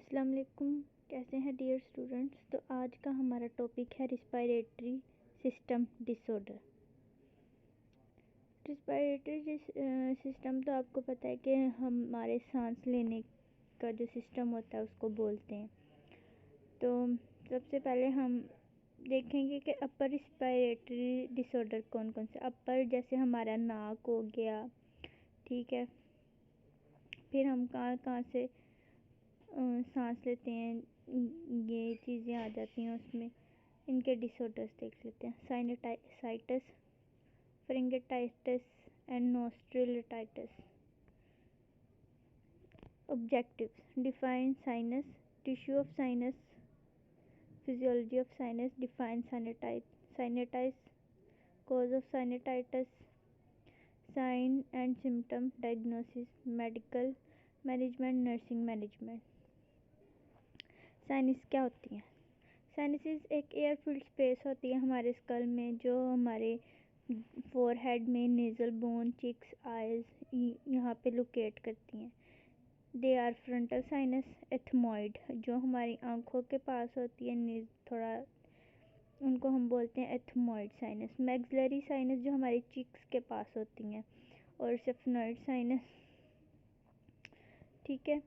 अस्सलाम वालेकुम। कैसे हैं डियर स्टूडेंट्स। तो आज का हमारा टॉपिक है respiratory system disorder. Respiratory system तो आपको पता है कि हमारे सांस लेने का जो सिस्टम होता है उसको बोलते हैं। तो सबसे पहले हम देखेंगे कि अपर रिस्पायरेटरी डिसऑर्डर कौन कौन से। अपर जैसे हमारा नाक हो गया, ठीक है। फिर हम कहाँ कहाँ से सांस लेते हैं, ये चीज़ें आ जाती हैं उसमें। इनके डिसऑर्डर्स देख लेते हैं। Sinusitis, pharyngitis and nostrilitis. Objectives: define sinus, tissue of sinus, physiology of sinus, define sinusitis, cause of sinusitis, sign and symptom, diagnosis, medical management, nursing management. Sinus क्या होती हैं? साइनसेस एक एयर फिल्ड स्पेस होती है हमारे school में, जो हमारे फोरहेड में नेजल बोन, चिक्स, आइज यहाँ पे लोकेट करती हैं। They are frontal sinus, ethmoid जो हमारी आंखों के पास होती है थोड़ा, उनको हम बोलते हैं एथमॉइड साइनस। मैक्सिलरी साइनस जो हमारी चिक्स के पास होती हैं, और सेफनॉइड साइनस, ठीक है।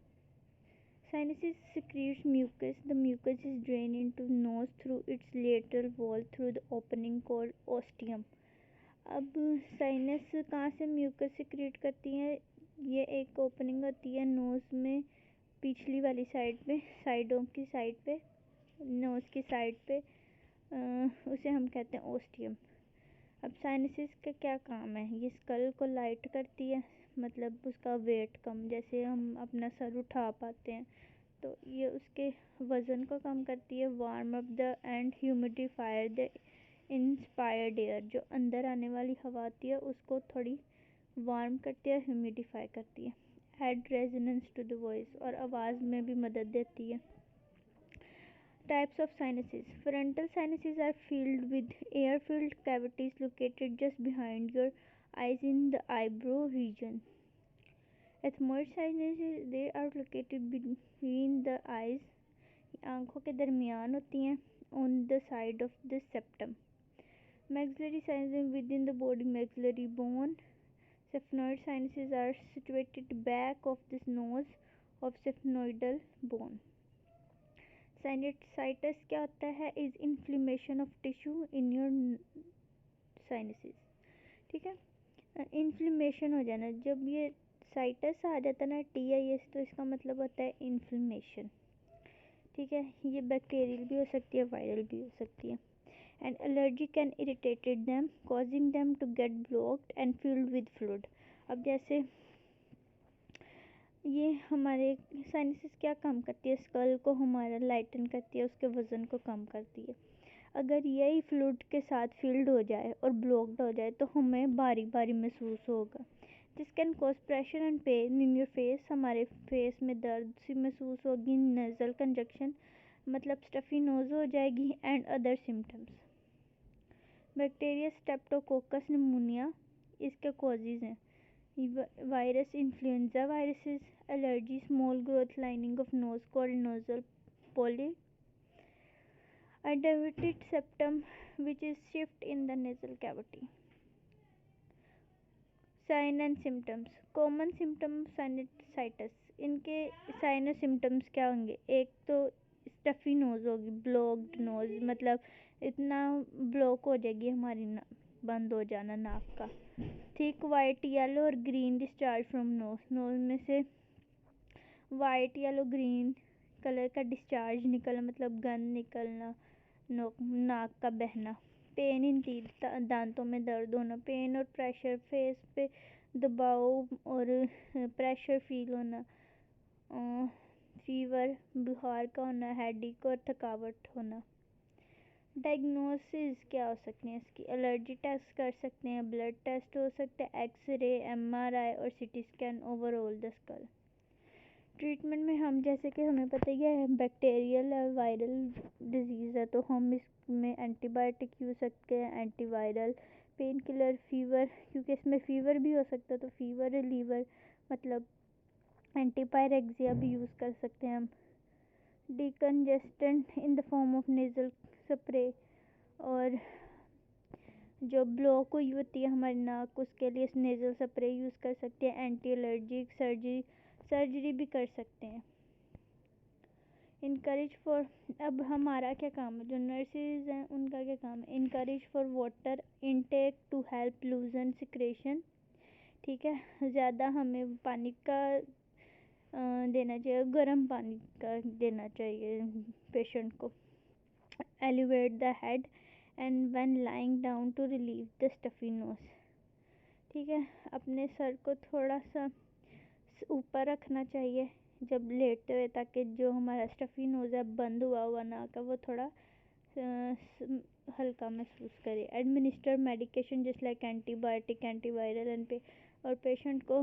Sinuses secretes mucus. The mucus is drained into nose through its lateral wall through the opening called ostium. अब साइनस कहाँ से म्यूकस सिक्रीट करती है? ये एक ओपनिंग होती है नोज में, पिछली वाली साइड पे, साइडों की साइड पे, नोज की साइड पे, उसे हम कहते हैं ओस्टियम। अब साइनसिस का क्या काम है? ये स्कल को लाइट करती है, मतलब उसका वेट कम, जैसे हम अपना सर उठा पाते हैं तो ये उसके वज़न को कम करती है। Warm up the end humidifier the inspired air, जो अंदर आने वाली हवा आती है उसको थोड़ी वार्म करती है, ह्यूमिडिफाई करती है। Add resonance to the voice, और आवाज़ में भी मदद देती है। Types of sinuses. Frontal sinuses are filled with air-filled cavities located just behind your eyes in the eyebrow region. Ethmoid sinuses, they are located between the eyes, आंखों के दरमियान होती हैं, on the side of the septum. Maxillary sinuses within the body, maxillary bone. Sphenoid sinuses are situated back of the nose of sphenoidal bone. Sinusitis क्या होता है? Is inflammation of tissue in your sinuses, ठीक है। Inflammation हो जाना, जब ये sites आ जाता है ना, TIS, तो इसका मतलब होता है इन्फ्लेमेशन, ठीक है। ये बैक्टीरियल भी हो सकती है, वायरल भी हो सकती है। And allergy can irritated them, causing them to get blocked and filled with fluid. अब जैसे ये हमारे साइनसेस क्या काम करती है? स्कल को हमारा लाइटन करती है, उसके वज़न को कम करती है। अगर यही फ्लूइड के साथ फील्ड हो जाए और ब्लॉक्ड हो जाए तो हमें भारी भारी महसूस होगा। This can cause pressure and pain in your face, हमारे फेस में दर्द सी महसूस होगी। नज़ल कंजक्शन, मतलब स्टफ़ी नोज़ हो जाएगी। And other symptoms. Bacteria streptococcus pneumonia इसके कॉजेज़ हैं। Virus, influenza viruses, allergy, small growth lining of nose called nasal poly, a dilated septum which is shift in the nasal cavity. Sign and symptoms. Common symptom sinusitis, इनके sign symptoms क्या होंगे? एक तो stuffy nose होगी, blocked nose, मतलब इतना block हो जाएगी हमारी बंद हो जाना नाक का। थिक वाइट, येलो और green discharge from nose, nose में से वाइट, येलो, ग्रीन कलर का डिस्चार्ज निकलना, मतलब गंद निकलना, नाक का बहना। पेन इन टीथ, दांतों में दर्द होना। पेन और प्रेशर, फेस पे दबाव और प्रेशर फील होना। फीवर, बुखार का होना। हेडेक और थकावट होना। डायग्नोसिस क्या हो सकते हैं इसकी? एलर्जी टेस्ट कर सकते हैं, ब्लड टेस्ट हो सकता है, एक्सरे, MRI और CT scan overall the skull. Treatment में हम, जैसे कि हमें पता ही है बैक्टीरियल या वायरल डिजीज़ है, तो हम इसमें एंटीबायोटिक यूज़ सकते हैं, एंटीवायरल, पेन किलर, फीवर, क्योंकि इसमें फीवर भी हो सकता है तो फीवर रिलीवर, मतलब एंटीपायरेक्सिया भी यूज़ कर सकते हैं हम। Decongestant in the form of nasal spray, और जो ब्लॉक हुई होती है हमारी नाक उसके लिए नेजल स्प्रे यूज़ कर सकते हैं। एंटी एलर्जिक सर्जरी भी कर सकते हैं। इनकरेज फॉर, अब हमारा क्या काम है, जो नर्सेज हैं उनका क्या काम है, encourage for water intake to help loosen secretion. ठीक है, ज़्यादा हमें पानी का देना चाहिए, गर्म पानी का देना चाहिए पेशेंट को। Elevate the head and when lying down to relieve the stuffy nose. ठीक है, अपने सर को थोड़ा सा ऊपर रखना चाहिए जब लेटते हुए, ताकि जो हमारा स्टफी नोज है बंद हुआ हुआ नाक का वो थोड़ा हल्का महसूस करे। Administer medication just like antibiotic antiviral and और पेशेंट को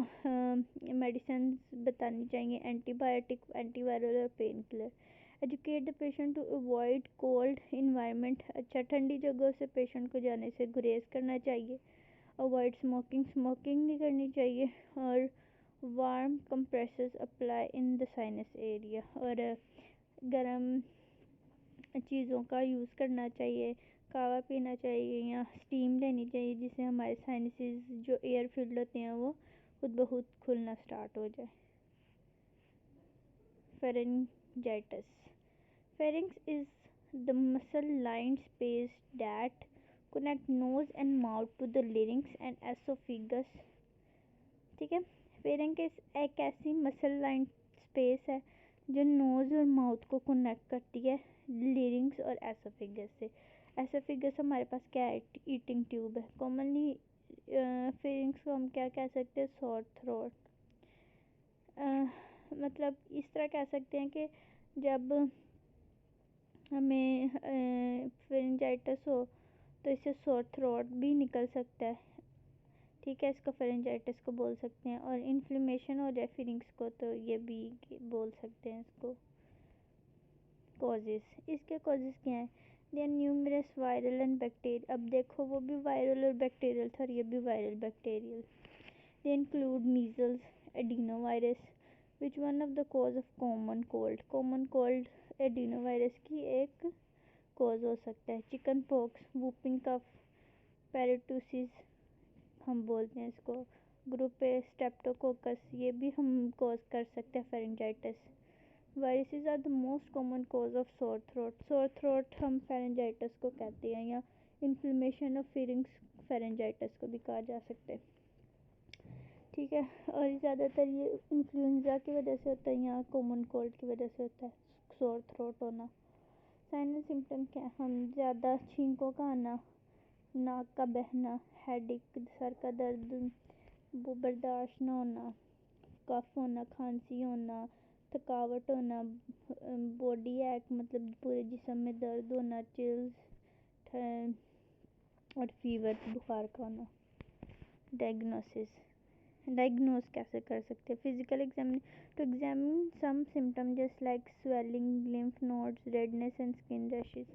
मेडिसिन बतानी चाहिए, एंटीबायोटिक एंटीवायरल और painkiller. Educate the patient to avoid cold environment. अच्छा, ठंडी जगहों से पेशेंट को जाने से गुरेज करना चाहिए। अवॉइड स्मोकिंग, स्मोकिंग नहीं करनी चाहिए। और warm compressors apply in the sinus area, और गर्म चीज़ों का यूज़ करना चाहिए, कावा पीना चाहिए या स्टीम लेनी चाहिए, जिससे हमारे साइनसेस जो एयर फिल्ड होते हैं वो खुद ब खुद खुलना स्टार्ट हो जाए। Pharyngitis, pharynx is the muscle lined space that connect nose and mouth to the larynx and esophagus। ठीक है, फेरिंक्स एक ऐसी मसल लाइन स्पेस है जो नोज और माउथ को कनेक्ट करती है लिरिंग्स और एसोफेगस से। एसोफेगस हमारे पास क्या है, ईटिंग ट्यूब है। कॉमनली फेरिंक्स को हम क्या कह सकते हैं, सॉर थ्रोट। मतलब इस तरह कह सकते हैं कि जब हमें फेरिंजाइटिस हो तो इससे सॉर थ्रोट भी निकल सकता है। ठीक है, इसको फेरिंजाइटिस को बोल सकते हैं। और इन्फ्लेमेशन हो जाए फेरिंक्स को तो ये भी बोल सकते हैं इसको। कॉजेस, इसके कॉजेस क्या हैं, they are numerous viral and bacterial. अब देखो वो भी वायरल और बैक्टीरियल था और ये भी viral bacterial. They include measles, adenovirus which one of the cause of common cold. Common cold adenovirus की एक कॉज हो सकता है। चिकन पॉक्स, वूपिंग कफ, पेरिटूसिस हम बोलते हैं इसको, ग्रुप ए स्ट्रेप्टोकोकस, ये भी हम कॉज कर सकते हैं pharyngitis. Viruses are the most common cause of sore throat. Sore throat हम फेरेंजाइटिस को कहते हैं, या इन्फ्लेमेशन ऑफ फेरिंग्स फेरेंजाइटिस को भी कहा जा सकता है। ठीक है, और ज़्यादातर ये इन्फ्लुएंजा की वजह से होता है या कॉमन कोल्ड की वजह से होता है सोर थ्रोट होना। साइनस सिम्टम क्या है, हम ज़्यादा छींकों का आना, नाक का बहना, हेडेक सर का दर्द, वो बर्दाश्त न होना, कफ होना, खांसी होना, थकावट होना, बॉडी एक मतलब पूरे जिस्म में दर्द होना, चिल्स और फीवर, बुखार का होना। डायग्नोसिस, डायग्नोज कैसे कर सकते हैं, physical examine to examine some symptom just like swelling, lymph nodes, redness and skin rashes.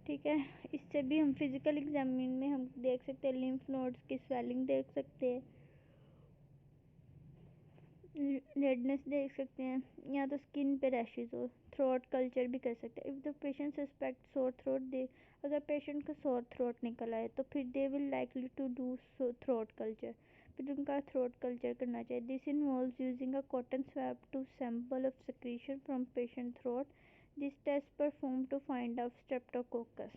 ठीक है, इससे भी हम फिजिकल एग्जामिन में हम देख सकते हैं, लिम्फ नोड्स की स्वेलिंग देख सकते हैं, रेडनेस देख सकते हैं, या तो स्किन पे रैशेज हो। थ्रोट कल्चर भी कर सकते हैं। If the patient suspect sore throat, they अगर पेशेंट का सोर थ्रोट निकल आए तो फिर they will likely to do throat culture, फिर उनका थ्रोट कल्चर करना चाहिए। This involves using a cotton swab to sample of secretion from patient throat. This test perform to find out streptococcus.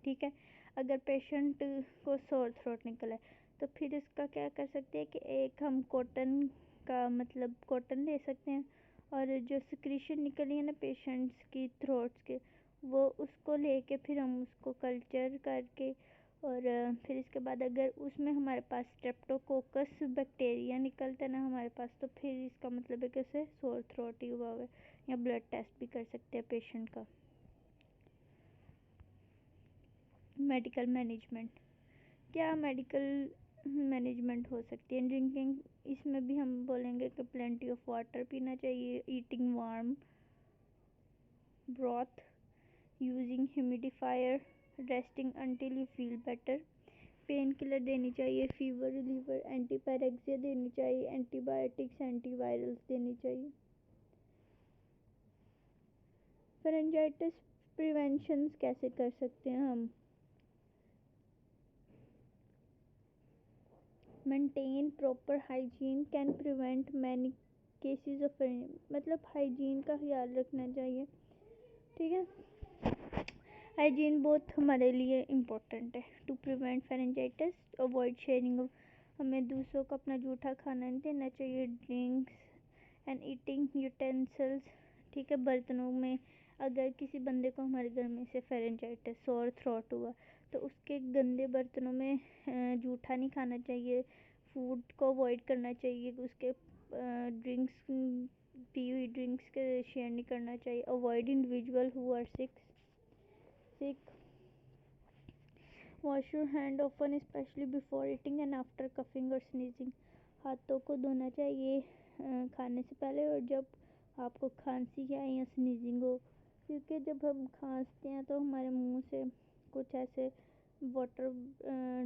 ठीक है, अगर पेशेंट को सोर थ्रोट निकला है तो फिर इसका क्या कर सकते हैं कि एक हम कॉटन का मतलब कॉटन ले सकते हैं, और जो सिक्रीशन निकली है ना पेशेंट्स की थ्रोट्स के, वो उसको लेके फिर हम उसको कल्चर करके, और फिर इसके बाद अगर उसमें हमारे पास स्ट्रेप्टोकोकस बैक्टीरिया निकलता है ना हमारे पास, तो फिर इसका मतलब है कि उसे सोर थ्रोट ही हुआ है। या ब्लड टेस्ट भी कर सकते हैं पेशेंट का। मेडिकल मैनेजमेंट, क्या मेडिकल मैनेजमेंट हो सकती है, ड्रिंकिंग, इसमें भी हम बोलेंगे कि प्लेंटी ऑफ वाटर पीना चाहिए, eating warm broth, using humidifier, resting until you feel better, pain killer देनी चाहिए, फीवर रिलीवर, एंटीपायरेक्सिया देनी चाहिए, एंटीबायोटिक्स एंटीवायरल्स देनी चाहिए। फेरेंजाइटिस प्रिवेंशन कैसे कर सकते हैं हम? Maintain proper hygiene can prevent many cases of, मतलब हाइजीन का ख्याल रखना चाहिए, ठीक है। हाइजीन बहुत हमारे लिए इम्पोर्टेंट है to prevent pharyngitis. Avoid sharing, हमें दूसरों को अपना जूठा खाना नहीं देना चाहिए। ड्रिंक्स एंड ईटिंग यूटेंसिल्स, ठीक है, बर्तनों में अगर किसी बंदे को हमारे घर में से फेरेंजाइटिस और थ्रोट हुआ तो उसके गंदे बर्तनों में जूठा नहीं खाना चाहिए, फूड को अवॉइड करना चाहिए, उसके ड्रिंक्स पी हुई ड्रिंक्स के शेयर नहीं करना चाहिए। Avoid individual who are sick. Wash your hand often, especially before eating and after coughing or sneezing. हाथों को धोना चाहिए खाने से पहले और जब आपको खांसी या स्नीजिंग हो, क्योंकि जब हम खांसते हैं तो हमारे मुंह से कुछ ऐसे वाटर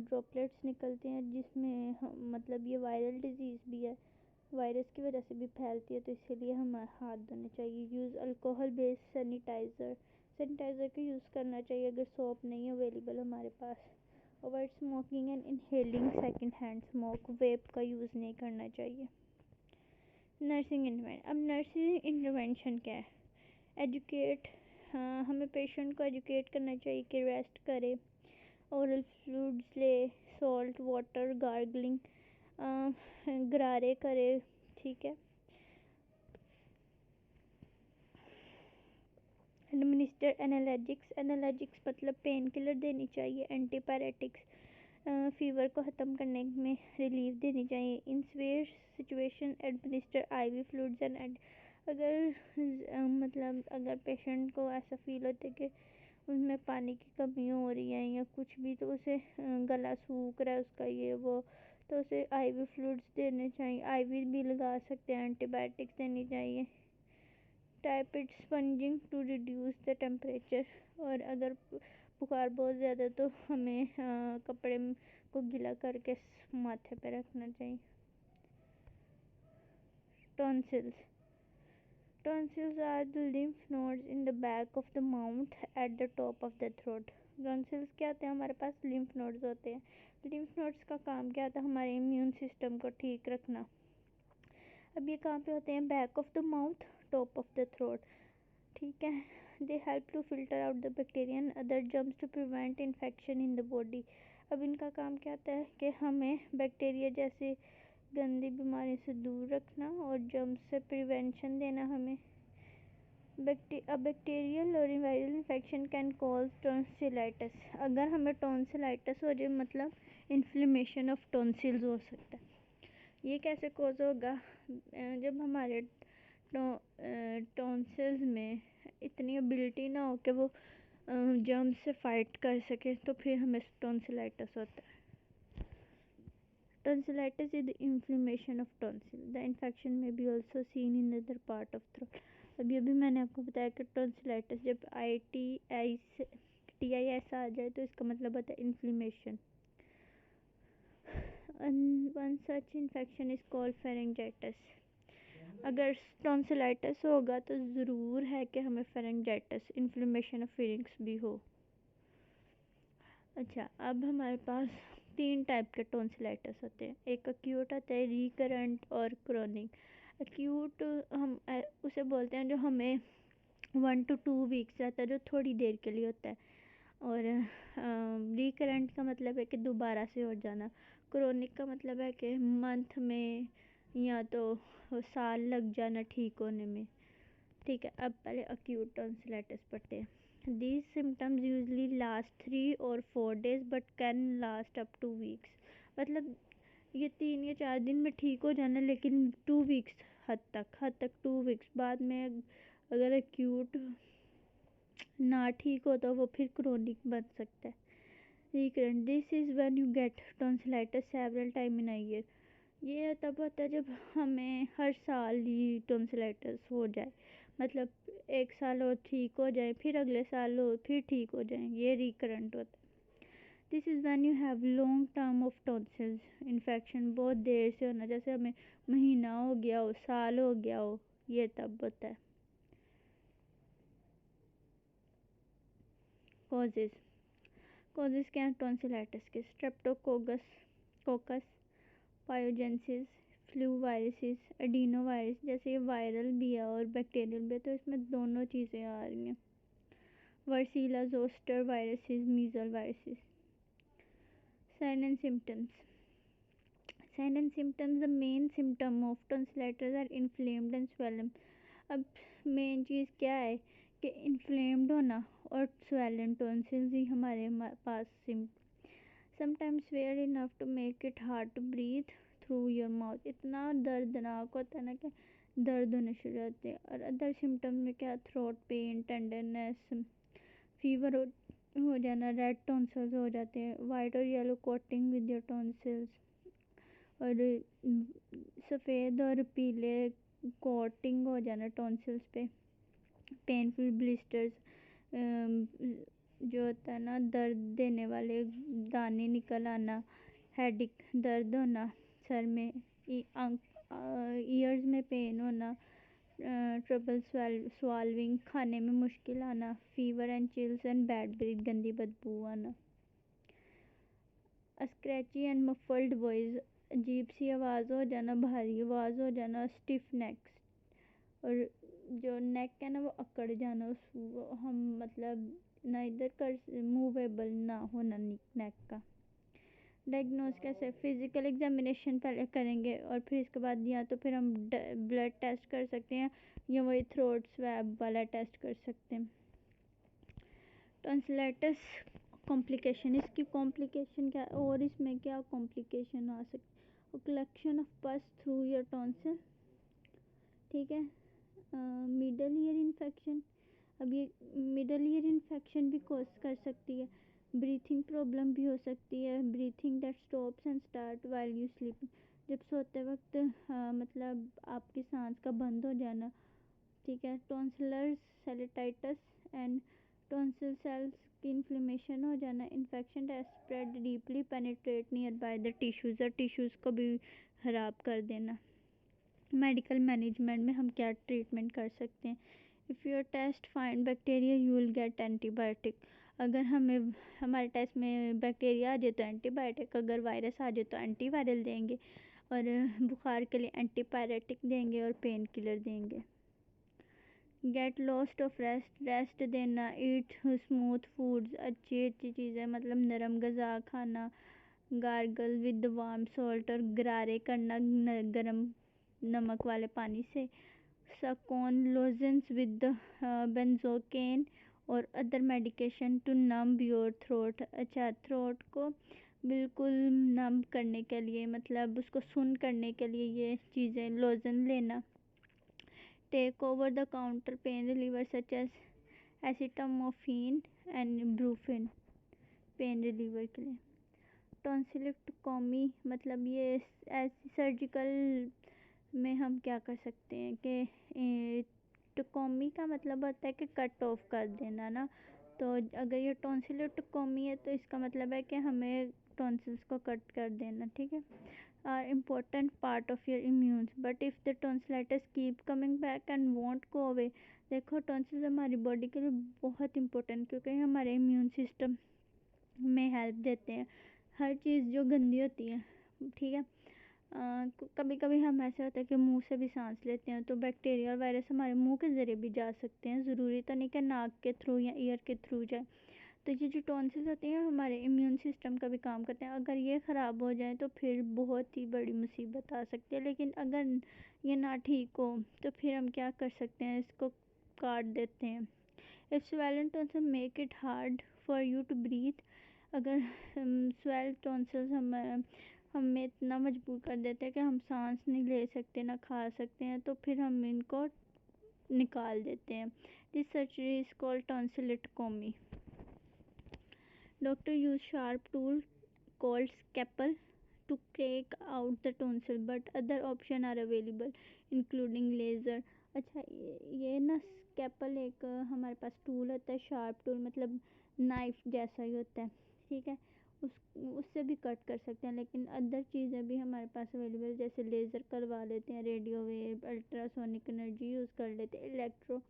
ड्रॉपलेट्स निकलते हैं जिसमें मतलब ये वायरल डिजीज़ भी है, वायरस की वजह से भी फैलती है, तो इसीलिए हमें हाथ धोने चाहिए। Use alcohol based sanitizer, sanitizer का यूज़ करना चाहिए अगर सोप नहीं अवेलेबल हमारे पास। Avoid smoking and inhaling second hand smoke, vape का यूज़ नहीं करना चाहिए। नर्सिंग इंटरवेंशन, अब नर्सिंग इंटरवेंशन क्या है? एजुकेट, हाँ, हमें पेशेंट को एजुकेट करना चाहिए कि रेस्ट करे, ओरल फ्लूइड्स ले, सॉल्ट वाटर गार्गलिंग, गरारे करे, ठीक है। एडमिनिस्टर एनाल्जेसिक्स, एनाल्जेसिक्स मतलब पेन किलर देनी चाहिए। एंटीपायरेटिक्स फीवर को ख़त्म करने में रिलीफ देनी चाहिए। In severe situation administer ivy fluids and, अगर मतलब अगर पेशेंट को ऐसा फील होता है कि उसमें पानी की कमी हो रही है या कुछ भी, तो उसे गला सूख रहा है उसका ये वो, तो उसे आईवी फ्लूइड्स देने चाहिए, आईवी भी लगा सकते हैं, एंटीबायोटिक्स देनी चाहिए। Tepid sponging to reduce the temperature, और अगर बुखार बहुत ज़्यादा तो हमें कपड़े को गीला करके माथे पे रखना चाहिए। Tonsils, tonsils are the lymph nodes in the back of the mouth at the top of the throat। Tonsils क्या होते हैं? हमारे पास lymph nodes होते हैं। lymph nodes का काम क्या होता है? हमारे इम्यून सिस्टम को ठीक रखना। अब ये कहाँ पे होते हैं? Back of the mouth, top of the throat, ठीक है। They help to filter out the bacteria and other germs to prevent infection in the body. अब इनका काम क्या होता है कि हमें बैक्टीरिया जैसे गंदी बीमारी से दूर रखना और जर्म्स से प्रिवेंशन देना हमें। बैक्टीरियल और viral infection can cause tonsillitis, अगर हमें टॉन्सिलाइटिस हो जाए मतलब इन्फ्लेमेशन ऑफ टॉन्सिल्स हो सकता है। ये कैसे कॉज होगा? जब हमारे टॉन्सिल्स में इतनी एबिलिटी ना हो कि वो जर्म्स से फाइट कर सके, तो फिर हमें टॉन्सिलाइटिस होता है। Tonsillitis is the inflammation of tonsil, the infection में be also seen in other part of throat. अभी अभी मैंने आपको बताया कि टॉन्सिलाइटिस जब TIS आ जाए तो इसका मतलब होता है inflammation. One such infection is called pharyngitis. अगर टॉन्सिलाइटिस होगा तो ज़रूर है कि हमें फेरेंजाइटिस, इन्फ्लेमेशन ऑफ फेरिंग्स भी हो। अच्छा, अब हमारे पास 3 टाइप के टॉन्सिलाइटिस होते हैं। एक अक्यूट होता है, रिकरेंट और क्रोनिक। अक्यूट हम उसे बोलते हैं जो हमें 1 to 2 वीक्स रहता है, जो थोड़ी देर के लिए होता है। और रिकरेंट का मतलब है कि दोबारा से हो जाना। क्रोनिक का मतलब है कि मंथ में या तो साल लग जाना ठीक होने में, ठीक है। अब पहले अक्यूट टॉन्सिलाइटिस पढ़ते हैं। These symptoms usually last 3 or 4 days but can last up two weeks, मतलब ये 3 या 4 दिन में ठीक हो जाना, लेकिन 2 वीक्स हद तक 2 वीक्स बाद में अगर अक्यूट ना ठीक हो तो वो फिर क्रोनिक बन सकता है। Recurrent, this is when you get tonsillitis several time in a year. ये तब होता है जब हमें हर साल ही टॉन्सिलाइटिस हो जाए, मतलब 1 साल और ठीक हो जाए, फिर अगले साल हो, फिर ठीक हो जाए, ये रिकरेंट होता है। This is when you have long term of tonsils infection, बहुत देर से होना, जैसे हमें महीना हो गया हो, साल हो गया हो, ये तब होता है। कॉजेज क्या है टॉन्सिलाइटिस के? Coccus pyogenes, flu viruses, adeno virus, जैसे ये वायरल भी है और बैक्टीरियल भी है, तो इसमें दोनों चीज़ें आ रही हैं। Varicella zoster viruses, measle viruses. Sign and symptoms the main symptom of tonsillitis are inflamed and swollen। अब मेन चीज़ क्या है कि इन्फ्लेम्ड होना और swollen tonsils ही हमारे पास sometimes severe enough to make it hard to breathe through your mouth। इतना दर्दनाक होता है ना कि दर्द होने शुरू होते हैं। और अदर सिम्टम्स में क्या, थ्रोट पेन, टेंडरनेस, फीवर हो जाना, रेड टॉन्सिल्स हो जाते हैं, वाइट और yellow coating with your tonsils, और सफ़ेद और पीले कोटिंग हो जाना टॉन्सिल्स पे, पेनफुल ब्लिस्टर्स, जो होता है ना दर्द देने वाले दाने निकल आना, हेडिक दर्द होना सर में, ईयर्स में पेन होना, ट्रबल स्वालविंग खाने में मुश्किल आना, fever and chills and bad breath गंदी बदबू आना। स्क्रैची एंड मफल्ड वॉइस, अजीब सी आवाज़ हो जाना, भारी आवाज़ हो जाना, स्टिफ नेक्स, और जो नेक है ना वो अकड़ जाना, हम मतलब ना इधर कर मूवेबल ना होना नेक का। डायग्नोज कैसे, फिजिकल एग्जामिनेशन पहले करेंगे और फिर इसके बाद या तो फिर हम ब्लड टेस्ट कर सकते हैं या वही थ्रोट स्वैब वाला टेस्ट कर सकते हैं। टॉन्सिलाइटिस कॉम्प्लिकेशन, इसकी कॉम्प्लिकेशन क्या, और इसमें क्या कॉम्प्लिकेशन आ सकती, कलेक्शन ऑफ पस थ्रू योर टॉन्सिल, ठीक है। मिडल ईयर इन्फेक्शन, अब ये मिडल ईयर इन्फेक्शन भी कॉज कर सकती है। ब्रीथिंग प्रॉब्लम भी हो सकती है, breathing that stops and start while you sleeping, जब सोते वक्त मतलब आपकी सांस का बंद हो जाना, ठीक है। टॉन्सिलर सेलेटाइटिस एंड टॉन्सिल सेल्स की इन्फ्लेमेशन हो जाना, infection that spread deeply penetrate near by the tissues, और टिश्यूज़ को भी खराब कर देना। मेडिकल मैनेजमेंट में हम क्या ट्रीटमेंट कर सकते हैं, if your test find bacteria you will get antibiotic, अगर हमें हमारे टेस्ट में बैक्टीरिया आ जाए तो एंटीबायोटिक, अगर वायरस आ जाए तो एंटीवायरल देंगे, और बुखार के लिए एंटीपायरेटिक देंगे और पेन किलर देंगे। गेट लॉस्ट ऑफ रेस्ट देना, ईट स्मूथ फूड्स, अच्छी चीज़ें मतलब नरम गज़ा खाना, गार्गल विद वार्म सॉल्ट, और गरारे करना गर्म नमक वाले पानी से, सकोन लोजेंस विद बेंजोकेन और other medication to numb your throat. अच्छा, थ्रोट को बिल्कुल नम्ब करने के लिए, मतलब उसको सुन करने के लिए ये चीज़ें लोजन लेना। Take over the counter pain reliever such as acetaminophen and brufen, pain reliever के लिए। टॉन्सिलेक्टोमी, मतलब ये सर्जिकल में हम क्या कर सकते हैं कि टोकोमी का मतलब होता है कि कट ऑफ कर देना ना, तो अगर ये टॉन्सिलेक्टोमी है तो इसका मतलब है कि हमें टॉन्सिल्स को कट कर देना, ठीक है। Are important part of your immune, but if the tonsillitis keep coming back and won't go away, देखो टॉन्सिल्स हमारी बॉडी के लिए बहुत इंपॉर्टेंट, क्योंकि हमारे इम्यून सिस्टम में हेल्प देते हैं हर चीज़ जो गंदी होती है, ठीक है। कभी कभी हम ऐसे होता है कि मुंह से भी सांस लेते हैं तो बैक्टीरिया और वायरस हमारे मुंह के ज़रिए भी जा सकते हैं, ज़रूरी तो नहीं कि नाक के थ्रू या ईयर के थ्रू जाए। तो ये जो टॉन्सिल्स होते हैं हमारे इम्यून सिस्टम का भी काम करते हैं, अगर ये ख़राब हो जाए तो फिर बहुत ही बड़ी मुसीबत आ सकती है। लेकिन अगर ये ना ठीक हो तो फिर हम क्या कर सकते हैं, इसको काट देते हैं। If swollen tonsil make it hard for you to breathe, अगर स्वेल टॉन्सिल्स हमें इतना मजबूर कर देते हैं कि हम सांस नहीं ले सकते ना खा सकते हैं, तो फिर हम इनको निकाल देते हैं। This surgery is called tonsillectomy. Doctor use sharp tool called scalpel to take out the tonsil, but other options are available including laser। अच्छा, ये ना स्कैपल एक हमारे पास टूल होता है, शार्प टूल मतलब नाइफ जैसा ही होता है, ठीक है। उससे भी कट कर सकते हैं, लेकिन अदर चीज़ें भी हमारे पास अवेलेबल, जैसे लेज़र करवा लेते हैं, radio wave, ultrasonic energy use कर लेते हैं, इलेक्ट्रो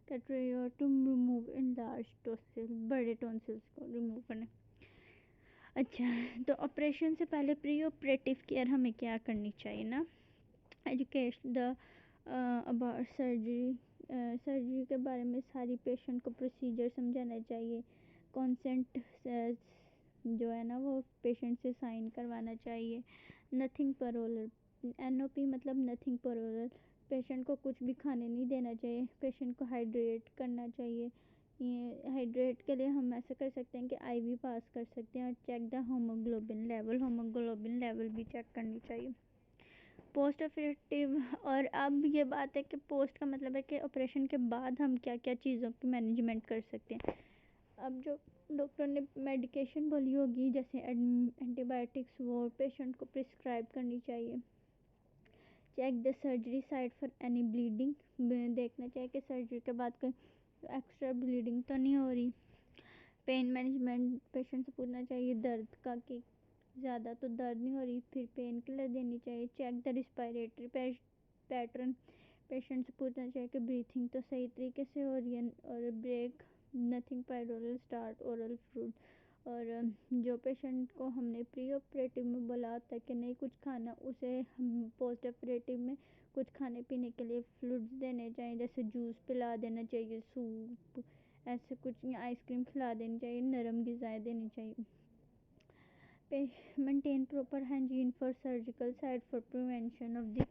कैटरी और to remove enlarged tonsil, बड़े टॉन्सिल्स को रिमूव करना। अच्छा, तो ऑपरेशन से पहले प्री ऑपरेटिव केयर हमें क्या करनी चाहिए ना, education the about surgery, surgery के बारे में सारी पेशेंट को प्रोसीजर समझाना चाहिए। कॉन्सेंट जो है ना वो पेशेंट से साइन करवाना चाहिए। नथिंग पर ओरल, NOP मतलब नथिंग पर ओरल, पेशेंट को कुछ भी खाने नहीं देना चाहिए। पेशेंट को हाइड्रेट करना चाहिए। ये हाइड्रेट के लिए हम ऐसा कर सकते हैं कि IV पास कर सकते हैं। और check the haemoglobin level, haemoglobin level भी चेक करनी चाहिए। पोस्ट ऑपरेटिव, और अब ये बात है कि पोस्ट का मतलब है कि ऑपरेशन के बाद हम क्या क्या चीज़ों की मैनेजमेंट कर सकते हैं। अब जो डॉक्टर ने मेडिकेशन बोली होगी जैसे एंटीबायोटिक्स, वो पेशेंट को प्रिस्क्राइब करनी चाहिए। Check the surgery site for any bleeding, देखना चाहिए कि सर्जरी के बाद कोई एक्स्ट्रा ब्लीडिंग तो नहीं हो रही। पेन मैनेजमेंट, पेशेंट से पूछना चाहिए दर्द का कि ज़्यादा तो दर्द नहीं हो रही, फिर पेन किलर देनी चाहिए। Check the respiratory pattern, patient से पूछना चाहिए कि ब्रीथिंग तो सही तरीके से हो रही है। और break nothing per oral start oral fruit. और जो पेशेंट को हमने प्री ऑपरेटिव में बोला होता है कि नहीं कुछ खाना, उसे हम पोस्ट ऑपरेटिव में कुछ खाने पीने के लिए फ्रूट्स देने चाहिए, जैसे जूस पिला देना चाहिए, सूप, ऐसे कुछ, या आइसक्रीम खिला देनी चाहिए, नरम ग़िज़ाएँ देनी चाहिए। Maintain proper hygiene for surgical site for prevention of the,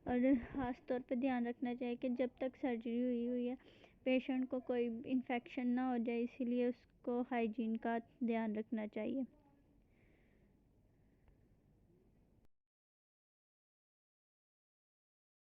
और ख़ास तौर पे ध्यान रखना चाहिए कि जब तक सर्जरी हुई है पेशेंट को कोई इन्फेक्शन ना हो जाए, इसीलिए उसको हाइजीन का ध्यान रखना चाहिए।